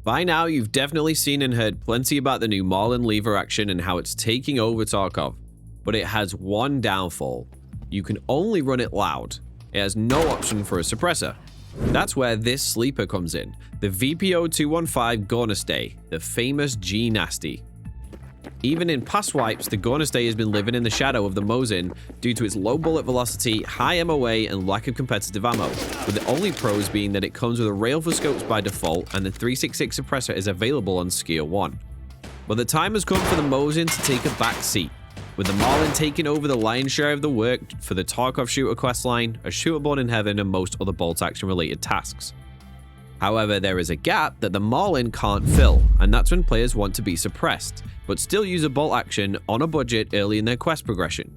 By now, you've definitely seen and heard plenty about the new Marlin lever action and how it's taking over Tarkov, but it has one downfall. You can only run it loud. It has no option for a suppressor. That's where this sleeper comes in, the VPO215 Gornostay, the famous G-Nasty. Even in past wipes, the Gornostay has been living in the shadow of the Mosin due to its low bullet velocity, high MOA, and lack of competitive ammo, with the only pros being that it comes with a rail for scopes by default and the 366 suppressor is available on Skier 1. But the time has come for the Mosin to take a back seat, with the Marlin taking over the lion's share of the work for the Tarkov shooter questline, a shooter born in heaven, and most other bolt action related tasks. However, there is a gap that the Marlin can't fill, and that's when players want to be suppressed, but still use a bolt action on a budget early in their quest progression.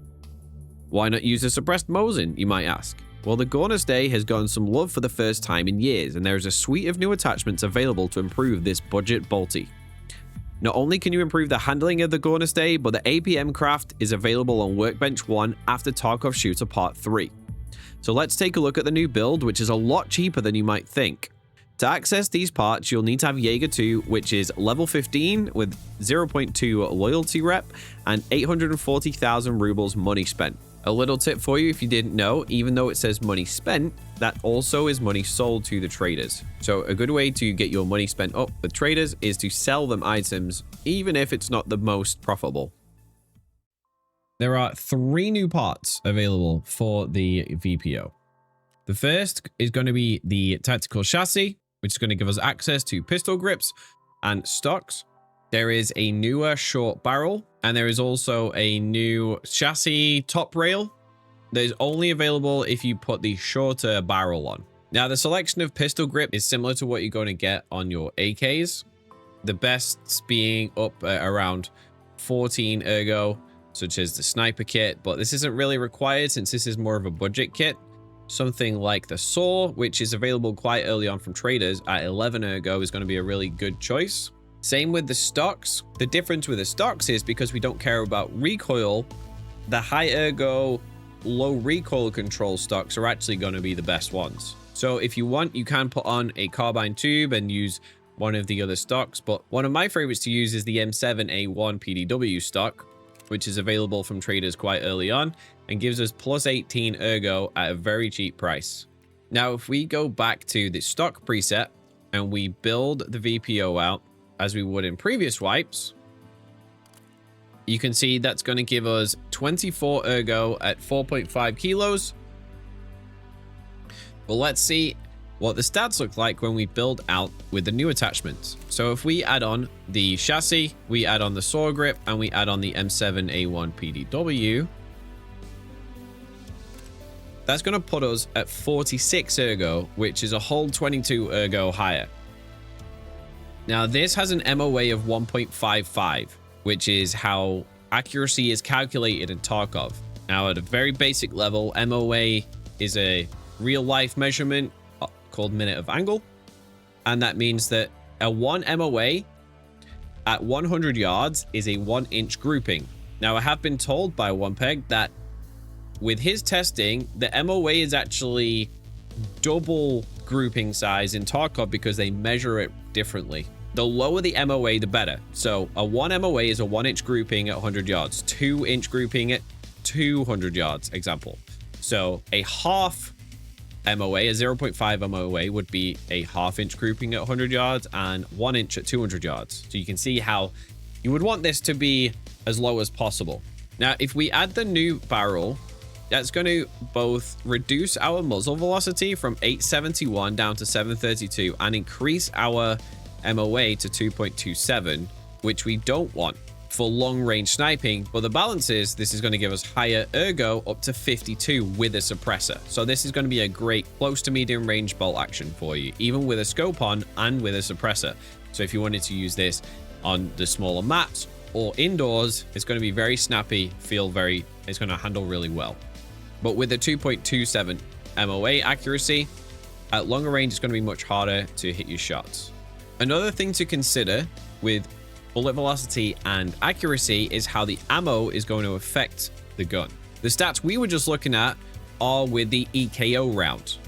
Why not use a suppressed Mosin, you might ask? Well, the Gornostay has gotten some love for the first time in years, and there is a suite of new attachments available to improve this budget bolty. Not only can you improve the handling of the Gornostay, but the APM craft is available on Workbench 1 after Tarkov Shooter Part 3. So let's take a look at the new build, which is a lot cheaper than you might think. To access these parts, you'll need to have Jaeger 2, which is level 15 with 0.2 loyalty rep and 840,000 rubles money spent. A little tip for you if you didn't know, even though it says money spent, that also is money sold to the traders. So a good way to get your money spent up with traders is to sell them items, even if it's not the most profitable. There are 3 new parts available for the VPO. The first is going to be the tactical chassis, which is going to give us access to pistol grips and stocks. There is a newer short barrel, and there is also a new chassis top rail that is only available if you put the shorter barrel on. Now, the selection of pistol grip is similar to what you're going to get on your AKs, the best being up at around 14 ergo, such as the sniper kit, but this isn't really required since this is more of a budget kit. Something like the saw, which is available quite early on from traders at 11 ergo, is going to be a really good choice. Same with the stocks. The difference with the stocks is because we don't care about recoil, the high ergo, low recoil control stocks are actually going to be the best ones. So if you want, you can put on a carbine tube and use one of the other stocks, but one of my favorites to use is the M7A1 PDW stock, which is available from traders quite early on and gives us plus 18 ergo at a very cheap price. Now, if we go back to the stock preset and we build the VPO out as we would in previous wipes, you can see that's going to give us 24 ergo at 4.5 kilos. Well, let's see what the stats look like when we build out with the new attachments. So if we add on the chassis, we add on the saw grip, and we add on the M7A1 PDW, that's going to put us at 46 ergo, which is a whole 22 ergo higher. Now, this has an MOA of 1.55, which is how accuracy is calculated in Tarkov. Now, at a very basic level, MOA is a real-life measurement called minute of angle, and that means that a 1 MOA at 100 yards is a 1-inch grouping. Now, I have been told by OnePeg that with his testing, the MOA is actually double grouping size in Tarkov because they measure it differently. The lower the MOA, the better. So a 1 MOA is a 1-inch grouping at 100 yards, 2-inch grouping at 200 yards, example. So a half MOA, a 0.5 MOA would be a half-inch grouping at 100 yards and 1 inch at 200 yards. So you can see how you would want this to be as low as possible. Now, if we add the new barrel, that's going to both reduce our muzzle velocity from 871 down to 732 and increase our MOA to 2.27, which we don't want for long-range sniping. But the balance is this is going to give us higher ergo up to 52 with a suppressor. So this is going to be a great close to medium range bolt action for you, even with a scope on and with a suppressor. So if you wanted to use this on the smaller maps or indoors, it's going to be very snappy, it's going to handle really well. But with the 2.27 MOA accuracy, at longer range, it's going to be much harder to hit your shots. Another thing to consider with bullet velocity and accuracy is how the ammo is going to affect the gun. The stats we were just looking at are with the EKO round,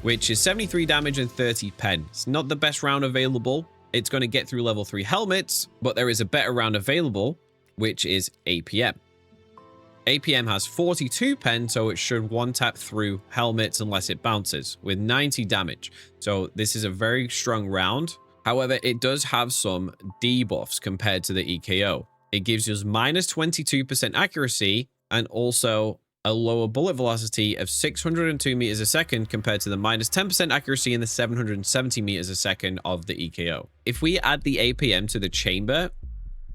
which is 73 damage and 30 pen. It's not the best round available, It's going to get through level 3 helmets, but there is a better round available, which is APM. APM has 42 pen, so it should one-tap through helmets unless it bounces, with 90 damage. So this is a very strong round. However, it does have some debuffs compared to the EKO. It gives us minus 22% accuracy and also a lower bullet velocity of 602 meters a second compared to the minus 10% accuracy and the 770 meters a second of the EKO. If we add the APM to the chamber,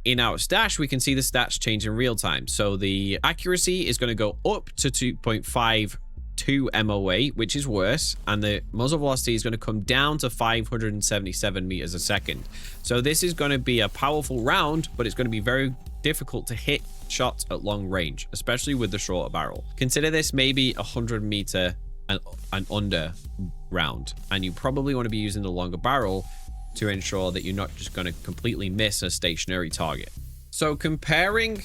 in our stash, we can see the stats change in real time. So the accuracy is going to go up to 2.52 MOA, which is worse. And the muzzle velocity is going to come down to 577 meters a second. So this is going to be a powerful round, but it's going to be very difficult to hit shots at long range, especially with the shorter barrel. Consider this maybe 100 meter and under round. And you probably want to be using the longer barrel to ensure that you're not just going to completely miss a stationary target. So comparing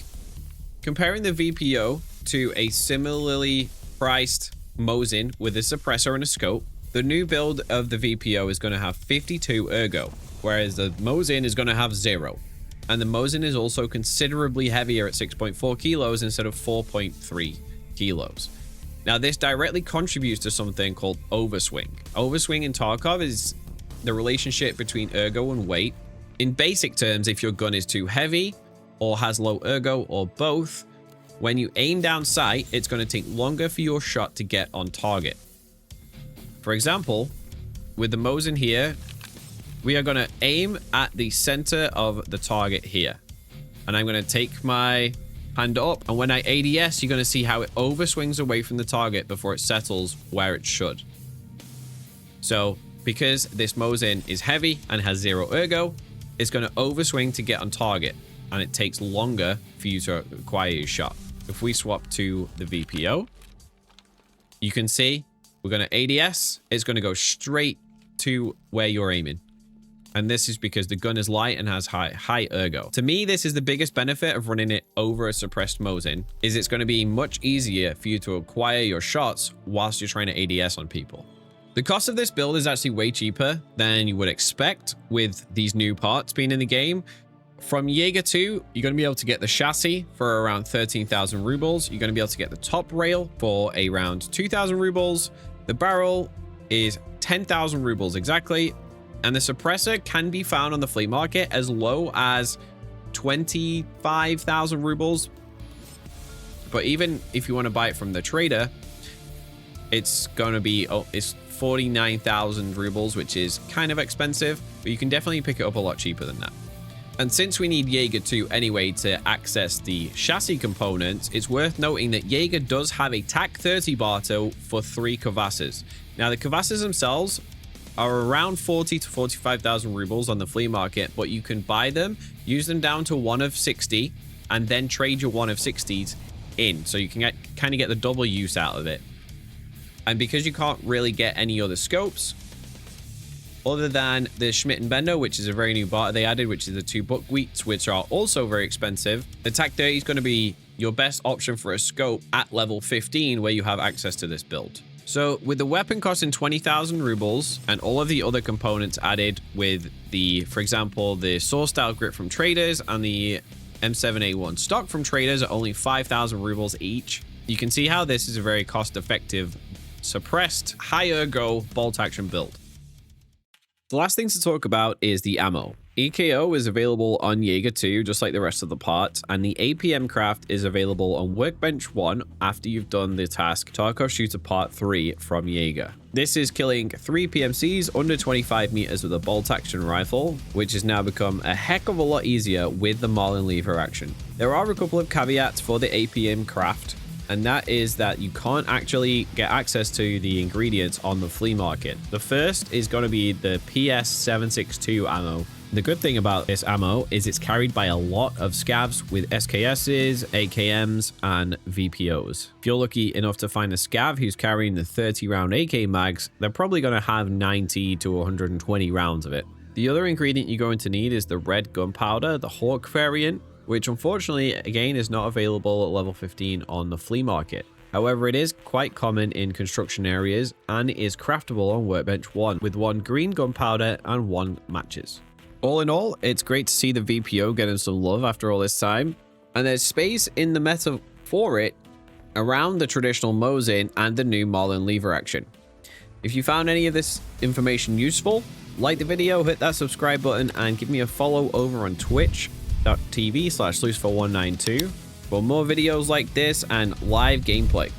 the VPO to a similarly priced Mosin with a suppressor and a scope, the new build of the VPO is going to have 52 ergo, whereas the Mosin is going to have 0. And the Mosin is also considerably heavier at 6.4 kilos instead of 4.3 kilos. Now, this directly contributes to something called Overswing. Overswing in Tarkov is the relationship between ergo and weight. In basic terms, if your gun is too heavy or has low ergo or both, when you aim down sight, it's going to take longer for your shot to get on target. For example, with the Mosin here, we are going to aim at the center of the target here. And I'm going to take my hand up, and when I ADS, you're going to see how it overswings away from the target before it settles where it should. So because this Mosin is heavy and has 0 ergo, it's going to overswing to get on target, and it takes longer for you to acquire your shot. If we swap to the VPO, you can see we're going to ADS. It's going to go straight to where you're aiming. And this is because the gun is light and has high ergo. To me, this is the biggest benefit of running it over a suppressed Mosin, is it's going to be much easier for you to acquire your shots whilst you're trying to ADS on people. The cost of this build is actually way cheaper than you would expect with these new parts being in the game. From Jaeger 2, you're going to be able to get the chassis for around 13,000 rubles. You're going to be able to get the top rail for around 2,000 rubles. The barrel is 10,000 rubles exactly. And the suppressor can be found on the flea market as low as 25,000 rubles. But even if you want to buy it from the trader, it's going to be... it's 49,000 rubles, which is kind of expensive, but you can definitely pick it up a lot cheaper than that. And since we need Jaeger 2 anyway to access the chassis components, it's worth noting that Jaeger does have a TAC 30 barter for 3 Kavasses. Now, the Kavasses themselves are around 40 to 45,000 rubles on the flea market, but you can buy them, use them down to 1 of 60, and then trade your 1 of 60s in, so you can kind of get the double use out of it. And because you can't really get any other scopes, other than the Schmidt and Bender, which is a very new barter they added, which is the 2 buckwheats, which are also very expensive, the TAC 30 is going to be your best option for a scope at level 15, where you have access to this build. So with the weapon costing 20,000 rubles and all of the other components added with the, for example, the sword style grip from traders and the M7A1 stock from traders are only 5,000 rubles each, you can see how this is a very cost-effective suppressed high ergo bolt action build. The last thing to talk about is the ammo. EKO is available on Jaeger 2 just like the rest of the parts, and the APM craft is available on Workbench 1 after you've done the task Tarkov Shooter Part 3 from Jaeger. This is killing 3 PMCs under 25 meters with a bolt action rifle, which has now become a heck of a lot easier with the Marlin lever action. There are a couple of caveats for the APM craft, and that is that you can't actually get access to the ingredients on the flea market. The first is going to be the PS762 ammo. The good thing about this ammo is it's carried by a lot of scavs with SKSs, AKMs, and VPOs. If you're lucky enough to find a scav who's carrying the 30 round AK mags, they're probably going to have 90 to 120 rounds of it. The other ingredient you're going to need is the red gunpowder, the Hawk variant, which unfortunately, again, is not available at level 15 on the flea market. However, it is quite common in construction areas and is craftable on Workbench 1 with 1 green gunpowder and 1 matches. All in all, it's great to see the VPO getting some love after all this time, and there's space in the meta for it around the traditional Mosin and the new Marlin lever action. If you found any of this information useful, like the video, hit that subscribe button, and give me a follow over on twitch.tv/Lucifer192 for more videos like this and live gameplay.